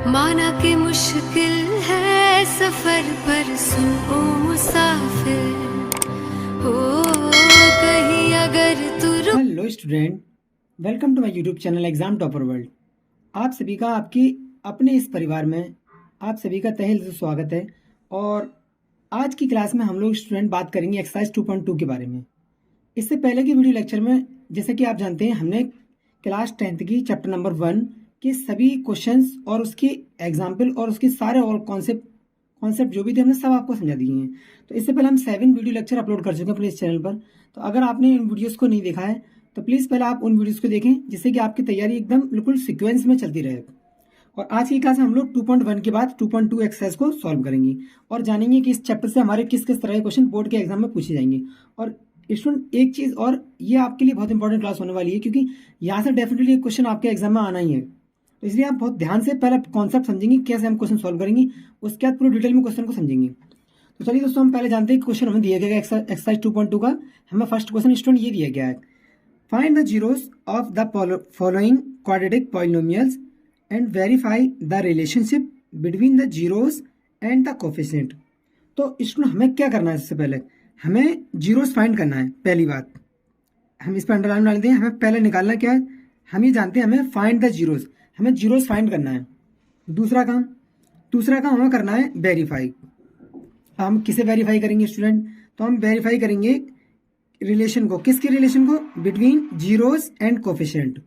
माना कि मुश्किल है सफर पर सुन ओ मुसाफिर हो कहीं अगर तू hello student, welcome to my YouTube channel exam topper world. आप सभी का आपकी अपने इस परिवार में आप सभी का तहे दिल से स्वागत है। और आज की क्लास में हम लोग स्टूडेंट बात करेंगे एक्सरसाइज 2.2 के बारे में। इससे पहले की वीडियो लेक्चर में जैसे कि आप जानते हैं हमने क्लास 10th की चैप्टर नंबर 1 के सभी क्वेश्चंस और उसकी एग्जाम्पल और उसके सारे और कॉन्सेप्ट जो भी थे हमने सब आपको समझा दिए हैं। तो इससे पहले हम 7 वीडियो लेक्चर अपलोड कर चुके हैं अपने इस चैनल पर। तो अगर आपने इन वीडियोस को नहीं देखा है तो प्लीज़ पहले आप उन वीडियोस को देखें जिससे कि आपकी तैयारी एकदम बिल्कुल सीक्वेंस में चलती रहे। और आज की क्लास में हम लोग 2.1 के बाद 2.2 एक्सरसाइज को सॉल्व करेंगे और जानेंगे कि इस चैप्टर से हमारे किस किस तरह के क्वेश्चन बोर्ड के एग्जाम में पूछे जाएंगे। और स्टूडेंट एक चीज़ और ये आपके लिए बहुत इंपॉर्टेंट क्लास होने वाली है क्योंकि यहाँ से डेफिनेटली एक क्वेश्चन आपके एग्जाम में आना ही है। तो इसलिए आप बहुत ध्यान से पहले कॉन्सेप्ट समझेंगे कैसे हम क्वेश्चन सॉल्व करेंगे, उसके बाद पूरी डिटेल में क्वेश्चन को समझेंगे। तो चलिए दोस्तों, हम पहले जानते हैं क्वेश्चन हमें दिया गया है एक्सरसाइज 2.2 का। हमें फर्स्ट क्वेश्चन स्टूडेंट ये दिया गया है, find the zeros of the following quadratic polynomials and verify the relationship between the zeros and the coefficient. तो स्टूडेंट हमें क्या करना है, सबसे पहले हमें जीरोस फाइंड करना है। पहली बात हम इस पर अंडरलाइन डाल दें, हमें पहले निकालना क्या है, हम ये जानते हैं हमें फाइंड द जीरोस, हमें जीरोस फाइंड करना है। दूसरा काम हमें करना है वेरीफाई। हम किसे वेरीफाई करेंगे स्टूडेंट, तो हम वेरीफाई करेंगे रिलेशन को। किसके रिलेशन को, बिटवीन जीरोस एंड कोफिशिएंट।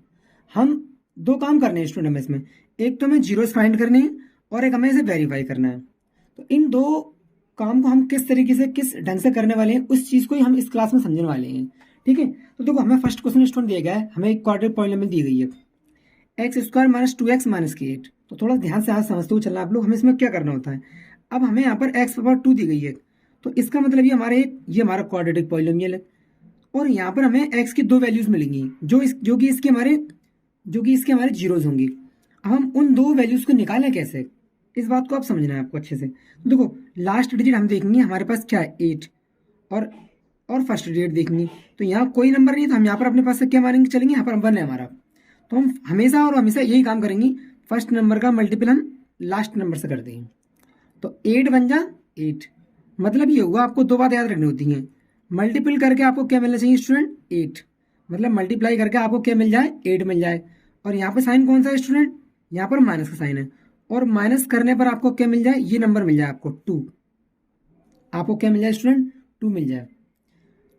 हम दो काम करने हैं स्टूडेंट हमें इसमें, एक तो हमें जीरोस फाइंड करने हैं और एक हमें इसे वेरीफाई करना है। तो इन दो काम को हम किस तरीके से किस ढंग से करने वाले हैं उस चीज को ही हम इस क्लास में समझने वाले हैं। ठीक है, तो देखो हमें फर्स्ट क्वेश्चन स्टूडेंट दिया गया है, हमें एक क्वाड्रेटिक पॉलिनोमियल दी गई है x² - 2x - 8। तो थोड़ा ध्यान से आज समझते हुए चलना आप लोग, हमें इसमें क्या करना होता है। अब हमें यहाँ पर x⁻2 दी गई है, तो इसका मतलब ये हमारा क्वाड्रेटिक पॉलिनोमियल है और यहाँ पर हमें x की दो वैल्यूज मिलेंगी जो कि इसके हमारे जीरोज होंगी। अब हम उन दो वैल्यूज को निकालें कैसे, इस बात को आप समझना है आपको अच्छे से। तो देखो लास्ट डिजिट हम देखेंगे हमारे पास क्या है 8 और फर्स्ट डिजिट देखेंगे तो यहाँ कोई नंबर नहीं है, तो हम यहाँ पर अपने पास से क्या मानेंगे, चलेंगे यहाँ पर 1 है हमारा। तो हम हमेशा यही काम करेंगे, फर्स्ट नंबर का मल्टीपल हम लास्ट नंबर से कर देंगे। तो 8 बन जा 8, मतलब ये हुआ, आपको दो बात याद रखनी होती हैं। मल्टीपल करके आपको क्या मिलना चाहिए स्टूडेंट, 8, मतलब मल्टीप्लाई करके आपको क्या मिल जाए, 8 मिल जाए। और यहाँ पर साइन कौन सा है स्टूडेंट, यहाँ पर माइनस का साइन है, और माइनस करने पर आपको क्या मिल जाए, ये नंबर मिल जाए आपको 2। आपको क्या मिल जाए स्टूडेंट, 2 मिल जाए।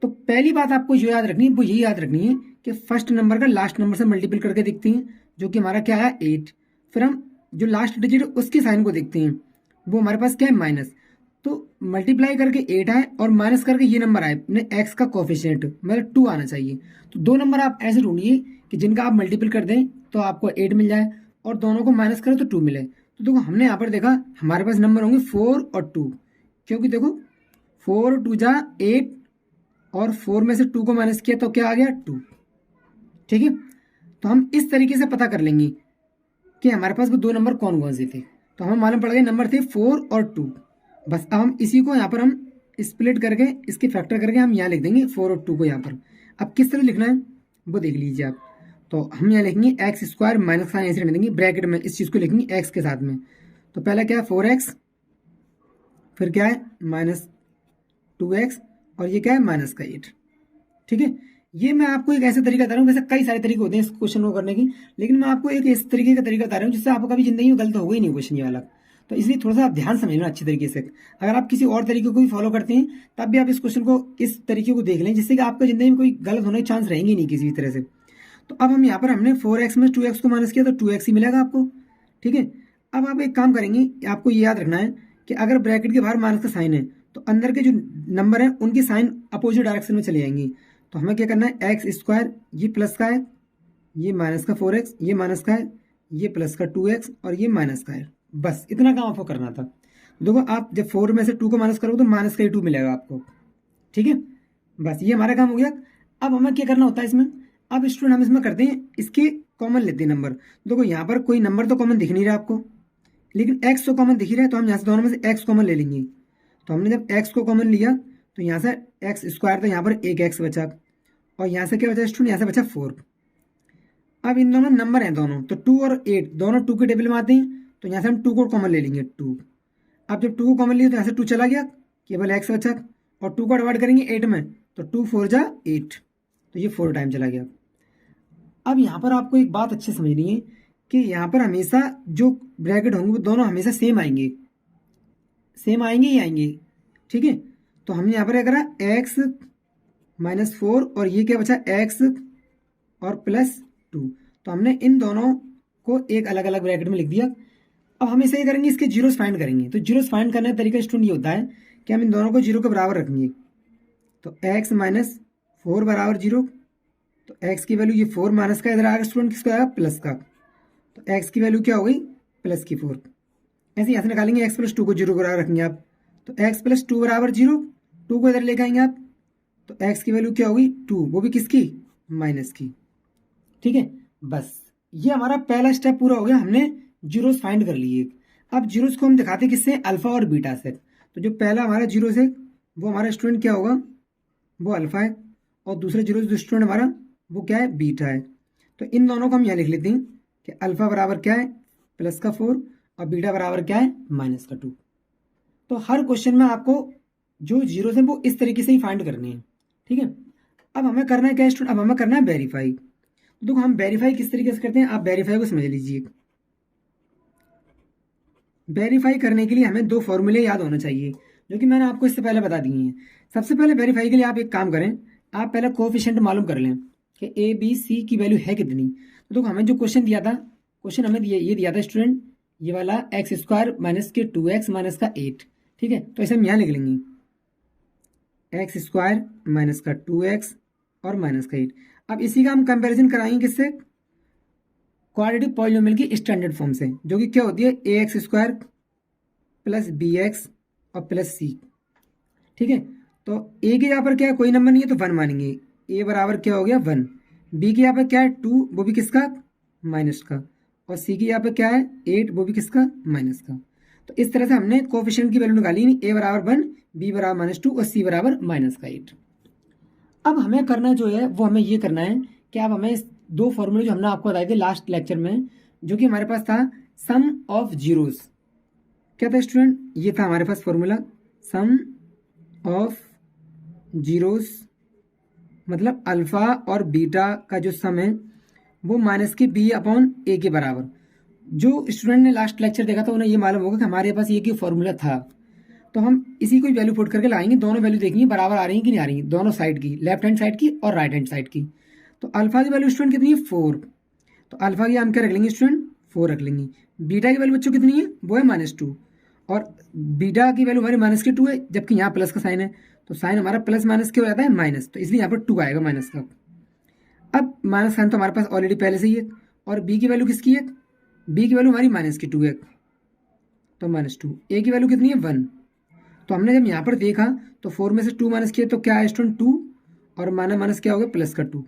तो पहली बात आपको जो याद रखनी है वो यही याद रखनी है कि फर्स्ट नंबर का लास्ट नंबर से मल्टीपल करके देखते हैं, जो कि हमारा क्या है 8। फिर हम जो लास्ट डिजिट उसके साइन को देखते हैं, वो हमारे पास क्या है माइनस। तो मल्टीप्लाई करके 8 आए और माइनस करके ये नंबर आए, एक्स का कोफिशिएंट मतलब 2 आना चाहिए। तो दो नंबर आप ऐसे ढूंढिए कि जिनका आप मल्टीपल कर दें तो आपको 8 मिल जाए और दोनों को माइनस करें तो 2 मिले। तो देखो हमने यहाँ पर देखा हमारे पास नंबर होंगे 4 और 2, क्योंकि देखो 4 2 जा 8 और 4 में से 2 को माइनस किया तो क्या आ गया 2। ठीक है, तो हम इस तरीके से पता कर लेंगे कि हमारे पास वो दो नंबर कौन कौन से थे। तो हमें मालूम पड़ गए नंबर थे 4 और 2। बस अब हम इसी को यहाँ पर हम स्प्लिट करके इसके फैक्टर करके हम यहाँ लिख देंगे 4 और 2 को यहाँ पर। अब किस तरह लिखना है वो देख लीजिए आप। तो हम यहाँ लिखेंगे x² माइनस साइन ऐसे देंगे ब्रैकेट में, इस चीज़ को लिखेंगे x के साथ में। तो पहला क्या है 4x, फिर क्या है -2x और ये क्या है -8। ठीक है, ये मैं आपको एक ऐसा तरीका बता रहा हूँ, वैसे कई सारे तरीके होते हैं इस क्वेश्चन को करने की, लेकिन मैं आपको एक इस तरीके का तरीका बता रहा हूँ जिससे आपको कभी जिंदगी में गलत होगा ही नहीं क्वेश्चन ये वाला। तो इसलिए थोड़ा सा आप ध्यान समझना अच्छे तरीके से। अगर आप किसी और तरीके को भी फॉलो करते हैं तब भी आप इस क्वेश्चन को इस तरीके को देख लें, जिससे कि आपका जिंदगी में कोई गलत होने के चांस रहेंगे नहीं किसी भी तरह से। तो अब हम यहाँ पर हमने 4x में 2x को माइनस किया तो 2x ही मिलेगा आपको। ठीक है, अब आप एक काम करेंगे, आपको ये याद रखना है कि अगर ब्रैकेट के बाहर माइनस का साइन है तो अंदर के जो नंबर है उनकी साइन अपोजिट डायरेक्शन में चली जाएंगी। तो हमें क्या करना है x², ये प्लस का है, ये माइनस का 4x, ये माइनस का है, ये प्लस का 2x और ये माइनस का है। बस इतना काम आपको करना था। देखो आप जब 4 में से 2 को माइनस करोगे तो माइनस का ही 2 मिलेगा आपको। ठीक है, बस ये हमारा काम हो गया। अब हमें क्या करना होता है इसमें, अब स्टूडेंट हम इसमें करते हैं इसके कॉमन लेते हैं नंबर। देखो यहाँ पर कोई नंबर तो कॉमन दिख नहीं रहा आपको, लेकिन x तो कॉमन दिख ही रहा है, तो हम यहाँ से दोनों में से x कॉमन ले लेंगे। तो हमने जब x को कॉमन लिया तो यहाँ से x² था, यहाँ पर एक x बचा और यहाँ से क्या बचा स्टूडेंट, यहाँ से बचा 4। अब इन दोनों नंबर हैं दोनों, तो 2 और 8 दोनों 2 के टेबल में आते हैं, तो यहाँ से हम 2 को कॉमन ले लेंगे 2। अब जब 2 को कॉमन लिए तो यहाँ से 2 चला गया, केवल x बचा, और 2 को डिवाइड करेंगे 8 में तो 2 4 जा 8, तो ये 4 टाइम चला गया। अब यहाँ पर आपको एक बात अच्छे समझनी है कि यहाँ पर हमेशा जो ब्रैकेट होंगे वो दोनों हमेशा सेम आएंगे ही आएंगे, ठीक है। तो हमने यहाँ पर क्या करा, x माइनस 4 और ये क्या बचा x और प्लस 2, तो हमने इन दोनों को एक अलग अलग ब्रैकेट में लिख दिया। अब हम इसे करेंगे, इसके जीरोस फाइंड करेंगे। तो जीरोस फाइंड करने का तरीका स्टूडेंट ये होता है कि हम इन दोनों को जीरो के बराबर रखेंगे। तो x माइनस 4 बराबर 0, तो x की वैल्यू ये 4 माइनस का इधर आएगा स्टूडेंट, किसका आएगा प्लस का, तो x की वैल्यू क्या हो गई प्लस की 4। ऐसे यहाँ से निकालेंगे x प्लस 2 को 0 बराबर रखेंगे आप, तो x प्लस 2 बराबर 0, 2 को इधर लेके आएंगे आप, तो x की वैल्यू क्या होगी 2, वो भी किसकी माइनस की, ठीक है। बस ये हमारा पहला स्टेप पूरा हो गया, हमने जीरोस फाइंड कर लिए। अब जीरोस को हम दिखाते किससे, अल्फा और बीटा से। तो जो पहला हमारा जीरोस है वो हमारा स्टूडेंट क्या होगा, वो अल्फा है, और दूसरा जीरोस जो स्टूडेंट हमारा वो क्या है, बीटा है। तो इन दोनों को हम यहाँ लिख लेते हैं कि अल्फा बराबर क्या है प्लस का 4 और बीटा बराबर क्या है माइनस का 2। तो हर क्वेश्चन में आपको जो जीरोस हैं वो इस तरीके से ही फाइंड करने हैं, ठीक है। अब हमें करना है क्या स्टूडेंट, अब हमें करना है वेरीफाई। तो देखो हम वेरीफाई किस तरीके से करते हैं, आप वेरीफाई को समझ लीजिए। वेरीफाई करने के लिए हमें 2 फॉर्मूले याद होना चाहिए, जो कि मैंने आपको इससे पहले बता दिए हैं। सबसे पहले वेरीफाई के लिए आप एक काम करें, आप पहले कोएफिशिएंट मालूम कर लें कि ए बी सी की वैल्यू है कितनी। तो देखो हमें जो क्वेश्चन दिया था, क्वेश्चन हमें ये दिया था स्टूडेंट, ये वाला एक्स स्क्वायर माइनस के 2x माइनस का 8, ठीक है। तो इसे हम यहाँ लिख लेंगे एक्स स्क्वायर माइनस का 2x और माइनस का 8। अब इसी का हम कंपेरिजन कराएंगे किससे, क्वाड्रेटिक पॉलिनोमियल की स्टैंडर्ड फॉर्म से, जो कि क्या होती है ax स्क्वायर प्लस bx और प्लस c, ठीक है। तो a के यहाँ पर क्या है, कोई नंबर नहीं है तो 1 मानेंगे, a बराबर क्या हो गया 1, b के यहाँ पर क्या है 2, वो भी किसका माइनस का, और c के यहाँ पर क्या है 8, वो भी किसका माइनस का। तो इस तरह से हमने कोएफिशिएंट की वैल्यू निकाली, a बराबर 1, b बराबर -2 और c बराबर -8। अब हमें करना जो है वो हमें ये करना है कि अब हमें 2 फॉर्मूले जो हमने आपको बताए थे लास्ट लेक्चर में, जो कि हमारे पास था सम ऑफ जीरोस। क्या था स्टूडेंट, ये था हमारे पास फॉर्मूला सम ऑफ जीरोस, मतलब अल्फा और बीटा का जो सम है वो माइनस के b अपॉन a के बराबर। जो स्टूडेंट ने लास्ट लेक्चर देखा था उन्हें ये मालूम होगा कि हमारे पास ये फॉर्मूला था। तो हम इसी को वैल्यू पुट करके लाएंगे, दोनों वैल्यू देखेंगे बराबर आ रही है कि नहीं आ रही है, दोनों साइड की, लेफ्ट हैंड साइड की और राइट हैंड साइड की। तो अल्फा की वैल्यू स्टूडेंट कितनी है 4, तो अल्फा की हम क्या रख लेंगे स्टूडेंट 4 रख लेंगे। बीटा की वैल्यू बच्चों कितनी है, वो है -2, और बीटा की वैल्यू हमारी -2 है, जबकि यहाँ प्लस का साइन है, तो साइन हमारा प्लस माइनस क्या हो जाता है माइनस, तो इसलिए यहाँ पर 2 आएगा माइनस का। अब माइनस साइन तो हमारे पास ऑलरेडी पहले से ही है, और बी की वैल्यू किसकी है, बी की वैल्यू हमारी -2 है, तो -2। ए की वैल्यू कितनी है 1, तो हमने जब यहाँ पर देखा तो 4 में से 2 माइनस किया तो क्या है स्टूडेंट 2, और माइनस क्या हो गया प्लस का 2।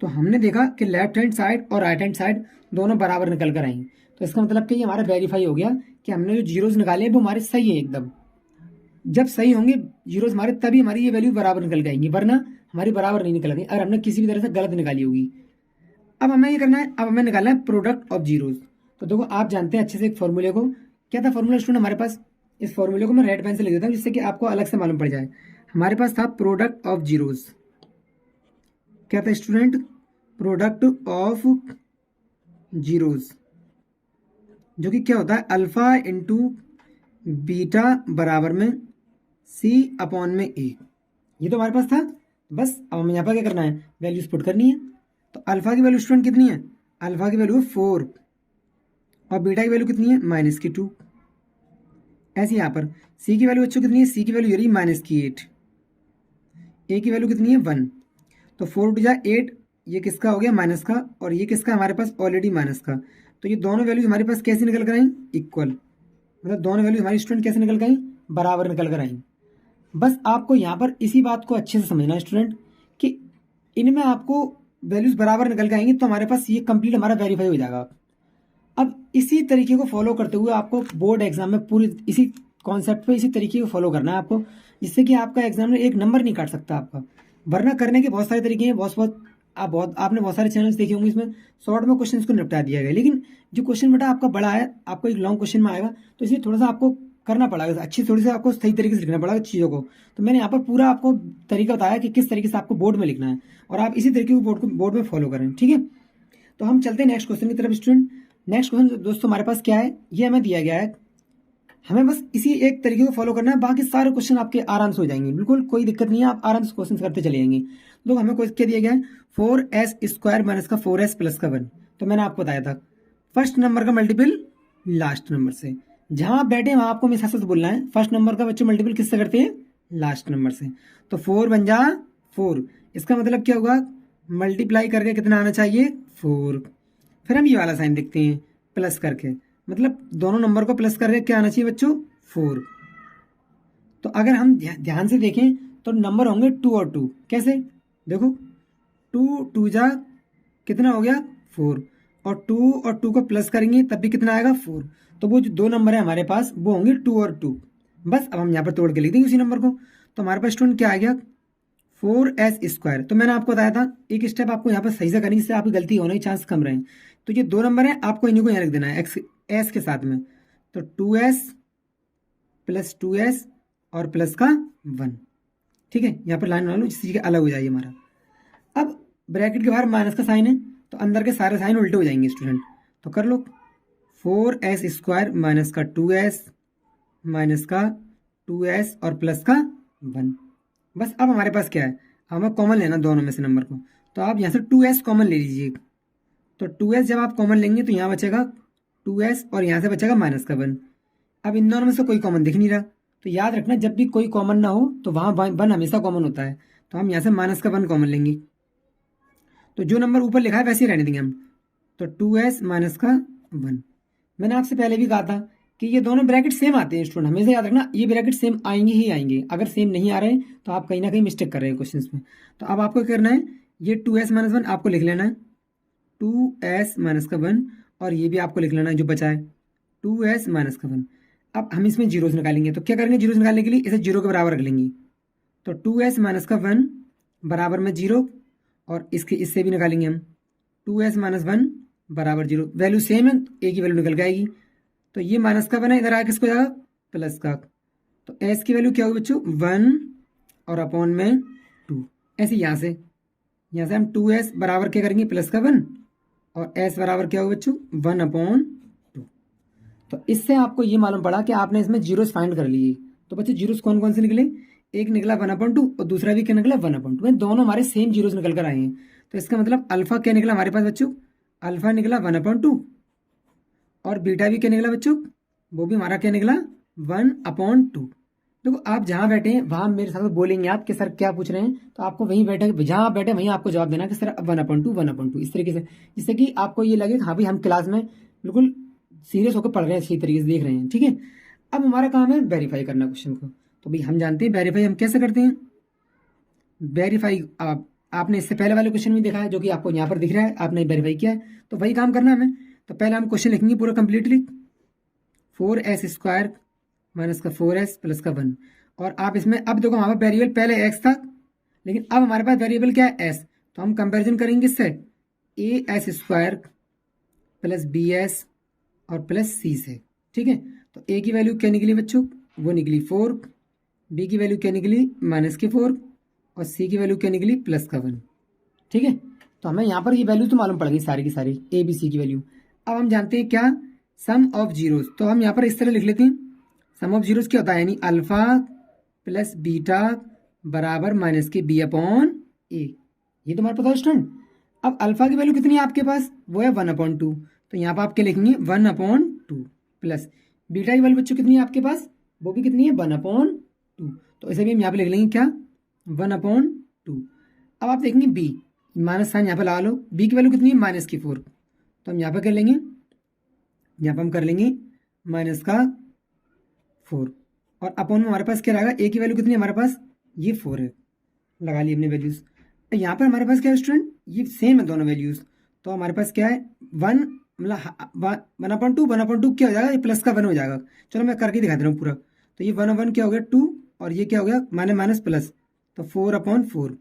तो हमने देखा कि लेफ्ट हैंड साइड और राइट हैंड साइड दोनों बराबर निकल कर आई। तो इसका मतलब कि ये हमारा वेरीफाई हो गया कि हमने जो जीरोस निकाले वो हमारे सही है एकदम। जब सही होंगे जीरोस हमारे तभी हमारी ये वैल्यू बराबर निकल जाएंगी, वरना हमारी बराबर नहीं निकल गई अगर हमने किसी भी तरह से गलत निकाली होगी। अब हमें ये करना है, अब हमें निकालना है प्रोडक्ट ऑफ जीरोस। तो देखो आप जानते हैं अच्छे से एक फॉर्मूले को, क्या था फॉर्मूला स्टूडेंट हमारे पास, इस फॉर्मूले को मैं रेड पेन से लिख देता हूँ जिससे कि आपको अलग से मालूम पड़ जाए। हमारे पास था प्रोडक्ट ऑफ जीरोस, क्या था स्टूडेंट, प्रोडक्ट ऑफ जीरोस, जो कि क्या होता है अल्फा इंटू बीटा बराबर में c अपॉन में a। ये तो हमारे पास था। बस अब हमें यहाँ पर क्या करना है, वैल्यूज पुट करनी है। तो अल्फा की वैल्यू स्टूडेंट कितनी है, अल्फा की वैल्यू 4 और बीटा की वैल्यू कितनी है -2। ऐसे यहाँ पर c की वैल्यू बच्चों कितनी है, c की वैल्यू ये रही -8, a की वैल्यू कितनी है 1, तो 4 × 8 ये किसका हो गया माइनस का, और ये किसका हमारे पास ऑलरेडी माइनस का। तो ये दोनों वैल्यूज हमारे पास कैसे निकल कर आई, इक्वल, मतलब दोनों वैल्यूज हमारी स्टूडेंट कैसे निकल कर आई, बराबर निकल कर आई। बस आपको यहाँ पर इसी बात को अच्छे से समझना है स्टूडेंट कि इनमें आपको वैल्यूज बराबर निकल के आएंगी तो हमारे पास ये कंप्लीट हमारा वेरीफाई हो जाएगा। अब इसी तरीके को फॉलो करते हुए आपको बोर्ड एग्जाम में पूरी इसी कॉन्सेप्ट पे इसी तरीके को फॉलो करना है आपको, जिससे कि आपका एग्जाम में एक नंबर नहीं काट सकता आपका। वरना करने के बहुत सारे तरीके हैं, बहुत आपने बहुत सारे चैनल्स देखे होंगे, इसमें शॉर्ट में क्वेश्चन को निपटा दिया गया, लेकिन जो क्वेश्चन बेटा आपका बड़ा है, आपको एक लॉन्ग क्वेश्चन में आएगा, तो इसलिए थोड़ा सा आपको करना पड़ेगा, अच्छी थोड़ी सी आपको सही तरीके से लिखना पड़ेगा चीज़ों को। तो मैंने यहाँ पर पूरा आपको तरीका बताया कि किस तरीके से आपको बोर्ड में लिखना है, और आप इसी तरीके को बोर्ड में फॉलो करें, ठीक है। तो हम चलते हैं नेक्स्ट क्वेश्चन की तरफ स्टूडेंट। नेक्स्ट क्वेश्चन दोस्तों हमारे पास क्या है, ये हमें दिया गया है, हमें बस इसी एक तरीके को फॉलो करना है, बाकी सारे क्वेश्चन आपके आराम से हो जाएंगे, बिल्कुल कोई दिक्कत नहीं है, आप आराम से क्वेश्चन करते चले जाएंगे। तो हमें क्या दिया गया है, 4s² माइनस का 4s प्लस का 1। तो मैंने आपको बताया था फर्स्ट नंबर का मल्टीपल लास्ट नंबर से, जहां आप बैठे वहां आपको मेरे साथ बोलना है, फर्स्ट नंबर का बच्चों मल्टीपल किससे करते हैं, लास्ट नंबर से। तो 4 बन जा 4, इसका मतलब क्या होगा, मल्टीप्लाई करके कितना आना चाहिए, 4। फिर हम ये वाला साइन देखते हैं प्लस करके, मतलब दोनों नंबर को प्लस करके क्या आना चाहिए बच्चों, 4। तो अगर हम ध्यान से देखें तो नंबर होंगे 2 और 2, कैसे देखो, 2 जा कितना हो गया 4, और 2 और 2 को प्लस करेंगे तब भी कितना आएगा 4। तो वो जो दो नंबर है हमारे पास वो होंगे 2 और 2। बस अब हम यहाँ पर तोड़ के लिख देंगे उसी नंबर को। तो हमारे पास स्टूडेंट क्या आ गया, 4s²। तो मैंने आपको बताया था एक स्टेप आपको यहाँ पर सही से करनी, जिससे आपकी गलती होने के चांस कम रहे। तो ये दो नंबर है, आपको इन्हीं को यहाँ रख देना है एस के साथ में। तो 2s प्लस 2s और प्लस का 1, ठीक है। यहाँ पर लाइन बना लो जिससे अलग हो जाएगी हमारा। अब ब्रैकेट के बाहर माइनस का साइन है, तो अंदर के सारे साइन उल्टे हो जाएंगे स्टूडेंट। तो कर लो 4s² माइनस का 2s माइनस का 2s और प्लस का 1। बस अब हमारे पास क्या है, हमें कॉमन लेना दोनों में से नंबर को। तो आप यहाँ से 2s कॉमन ले लीजिए। तो 2s जब आप कॉमन लेंगे तो यहाँ बचेगा 2s और यहाँ से बचेगा माइनस का 1। अब इन दोनों में से कोई कॉमन दिख नहीं रहा, तो याद रखना जब भी कोई कॉमन ना हो तो वहाँ 1 हमेशा कॉमन होता है। तो हम यहाँ से माइनस का 1 कॉमन लेंगे, तो जो नंबर ऊपर लिखा है वैसे ही रहने देंगे हम। तो 2s माइनस का 1। मैंने आपसे पहले भी कहा था कि ये दोनों ब्रैकेट सेम आते हैं स्टूडेंट, हमेशा याद रखना ये ब्रैकेट सेम आएंगे ही आएंगे। अगर सेम नहीं आ रहे हैं तो आप कहीं ना कहीं मिस्टेक कर रहे हैं क्वेश्चन में। तो अब आपको क्या करना है, ये 2s माइनस 1 आपको लिख लेना है, 2s माइनस का 1, और ये भी आपको लिख लेना है जो बचा है 2s माइनस का 1। अब हम इसमें जीरोस निकालेंगे, तो क्या करेंगे, जीरोस निकालने के लिए इसे जीरो के बराबर रख लेंगे। तो 2s माइनस का 1 बराबर में 0, और इससे भी निकालेंगे हम 2s माइनस 1 बराबर 0। वैल्यू सेम है, एक ही वैल्यू निकल के आएगी। तो ये माइनस का 1 है, इधर आया किसको जाएगा, प्लस का। तो s की वैल्यू क्या होगी बच्चों, 1 और अपॉन में 2। ऐसे यहाँ से हम 2s बराबर क्या करेंगे, प्लस का 1, और s बराबर क्या होगा बच्चों, 1 अपॉन 2। तो इससे आपको ये मालूम पड़ा कि आपने इसमें जीरोस फाइंड कर लिए। तो बच्चों जीरोस कौन कौन से निकले, एक निकला 1/2 और दूसरा भी क्या निकला 1/2। दोनों हमारे सेम जीरोस निकल कर आए हैं। तो इसका मतलब अल्फा क्या निकला हमारे पास बच्चों, अल्फा निकला 1/2, और बीटा भी क्या निकला बच्चों, वो भी हमारा क्या निकला 1/2। देखो आप जहाँ बैठे हैं वहाँ मेरे साथ बोलेंगे आप कि सर क्या पूछ रहे हैं, तो आपको वहीं बैठे, जहाँ आप बैठे वहीं आपको जवाब देना कि सर 1/2 इस तरीके से, जिससे कि आपको ये लगे हाँ भाई हम क्लास में बिल्कुल सीरियस होकर पढ़ रहे हैं, सही तरीके से देख रहे हैं, ठीक है। अब हमारा काम है वेरीफाई करना क्वेश्चन को। तो भाई हम जानते हैं वेरीफाई हम कैसे करते हैं। वेरीफाई आपने इससे पहले वाले क्वेश्चन में देखा है, जो कि आपको यहाँ पर दिख रहा है, आपने वेरीफाई किया है, तो वही काम करना है हमें। तो पहले हम क्वेश्चन लिखेंगे पूरा कंप्लीटली, 4s² माइनस का 4s प्लस का 1। और आप इसमें अब देखो हमारा वेरिएबल पहले x था, लेकिन अब हमारे पास वेरिएबल क्या है s। तो हम कंपैरिजन करेंगे इससे as² प्लस bs और प्लस c से, ठीक है। तो a की वैल्यू क्या निकली बच्चों, वो निकली 4, b की वैल्यू क्या निकली माइनस की 4, और c की वैल्यू क्या निकली प्लस का 1, ठीक है। तो हमें यहाँ पर ये वैल्यू तो मालूम पड़ गई सारी की सारी, a b c की वैल्यू। अब हम जानते हैं क्या, सम ऑफ जीरोस। तो हम यहाँ पर इस तरह लिख लेते हैं, सम ऑफ जीरोस क्या होता है, यानी अल्फा प्लस बीटा बराबर माइनस के b अपॉन a। ये तो हमारे पता है स्टूडेंट। अब अल्फा की वैल्यू कितनी है आपके पास, वो है 1/2। तो यहाँ पर आप क्या लिखेंगे 1/2, प्लस बीटा की वैल्यू बच्चों कितनी है आपके पास, वो भी कितनी है 1/2। तो इसे भी हम यहाँ पे लिख लेंगे क्या 1/2। अब आप देखेंगे b, माइनस साइन यहाँ पे लगा लो, b की वैल्यू कितनी है माइनस की 4। तो हम यहाँ पे कर लेंगे, यहाँ पर हम कर लेंगे माइनस का 4, और अपॉन में हमारे पास क्या रहेगा, a की वैल्यू कितनी है हमारे पास, ये 4 है, लगा ली हमने वैल्यूज। यहाँ पर हमारे पास क्या है स्टूडेंट, ये सेम है दोनों वैल्यूज। तो हमारे पास क्या है 1 मतलब 1/2 क्या हो जाएगा, ये प्लस का 1 हो जाएगा। चलो मैं करके दिखा दे रहा हूँ पूरा। तो ये 1/1 क्या हो गया 2, और ये क्या हो गया माइनस प्लस, तो 4/4।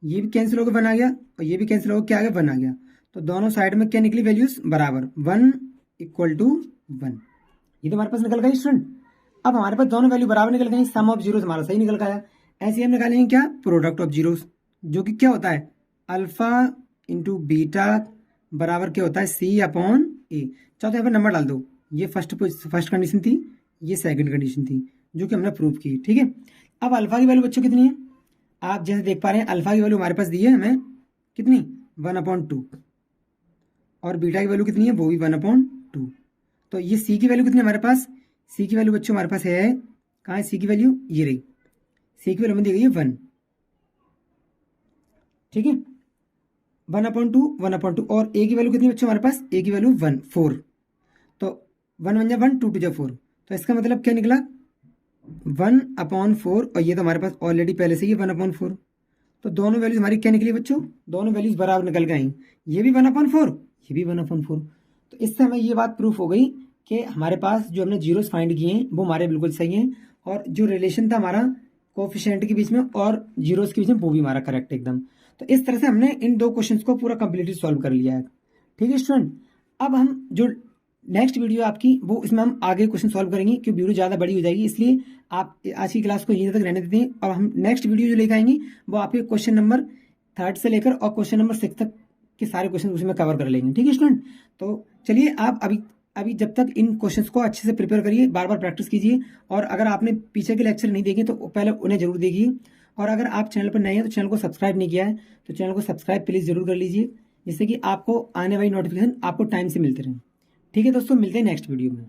ये भी कैंसिल होकर 1 आ गया और ये भी कैंसिल होकर क्या आ गया, 1 आ गया। तो दोनों साइड में क्या निकली वैल्यूज बराबर, 1 इक्वल टू 1। ये तो हमारे पास निकल गई स्टूडेंट। अब हमारे पास दोनों वैल्यू बराबर निकल गई, सम ऑफ जीरोस हमारा सही निकल गया। ऐसे ही हम निकालेंगे क्या, प्रोडक्ट ऑफ जीरोस, जो कि क्या होता है अल्फा इंटू बीटा बराबर क्या होता है सी अपॉन ए। चाहो तो यहाँ पर नंबर डाल दो, ये फर्स्ट कंडीशन थी, ये सेकंड कंडीशन थी जो कि हमने प्रूव की, ठीक है। अब अल्फा की वैल्यू बच्चों कितनी है, आप जैसे देख पा रहे हैं अल्फा की वैल्यू हमारे पास दी है हमें कितनी 1/2, और बीटा की वैल्यू कितनी है वो भी 1/2। तो ये सी की वैल्यू कितनी है हमारे पास, सी की वैल्यू बच्चों हमारे पास है, कहाँ है सी की वैल्यू, ये रही, सी की वैल्यू हमें दी गई है 1, ठीक है 1/2 और ए की वैल्यू कितनी बच्चों हमारे पास, ए की वैल्यू 4। तो 1 1 1 2 2 4, तो इसका मतलब क्या निकला 1/4, और ये तो हमारे पास ऑलरेडी पहले से ही 1/4। तो दोनों वैल्यूज हमारी क्या निकली बच्चों, दोनों वैल्यूज बराबर निकल गई, ये भी 1/4 ये भी 1/4। तो इससे हमें ये बात प्रूफ हो गई कि हमारे पास जो हमने जीरोस फाइंड किए हैं वो हमारे बिल्कुल सही हैं, और जो रिलेशन था हमारा कोफिशिएंट के बीच में और जीरोस के बीच में वो भी हमारा करेक्ट एकदम। तो इस तरह से हमने इन 2 क्वेश्चंस को पूरा कंप्लीटली सॉल्व कर लिया है, ठीक है स्टूडेंट। अब हम जो नेक्स्ट वीडियो आपकी वो इसमें हम आगे क्वेश्चन सॉल्व करेंगे, क्योंकि वीडियो ज़्यादा बड़ी हो जाएगी, इसलिए आप आज की क्लास को यहीं तक रहने देते हैं। और हम नेक्स्ट वीडियो जो लेकर आएंगे वो आपके क्वेश्चन नंबर 3 से लेकर और क्वेश्चन नंबर 6 तक के सारे क्वेश्चन उसमें कवर कर लेंगे, ठीक है स्टूडेंट। तो चलिए आप अभी जब तक इन क्वेश्चंस को अच्छे से प्रिपेयर करिए, बार बार प्रैक्टिस कीजिए, और अगर आपने पीछे के लेक्चर नहीं देखे तो पहले उन्हें जरूर देखिए, और अगर आप चैनल पर नए हैं तो चैनल को सब्सक्राइब नहीं किया है तो चैनल को सब्सक्राइब प्लीज़ जरूर कर लीजिए, जिससे कि आपको आने वाली नोटिफिकेशन आपको टाइम से मिलते रहें, ठीक है दोस्तों। मिलते हैं नेक्स्ट वीडियो में।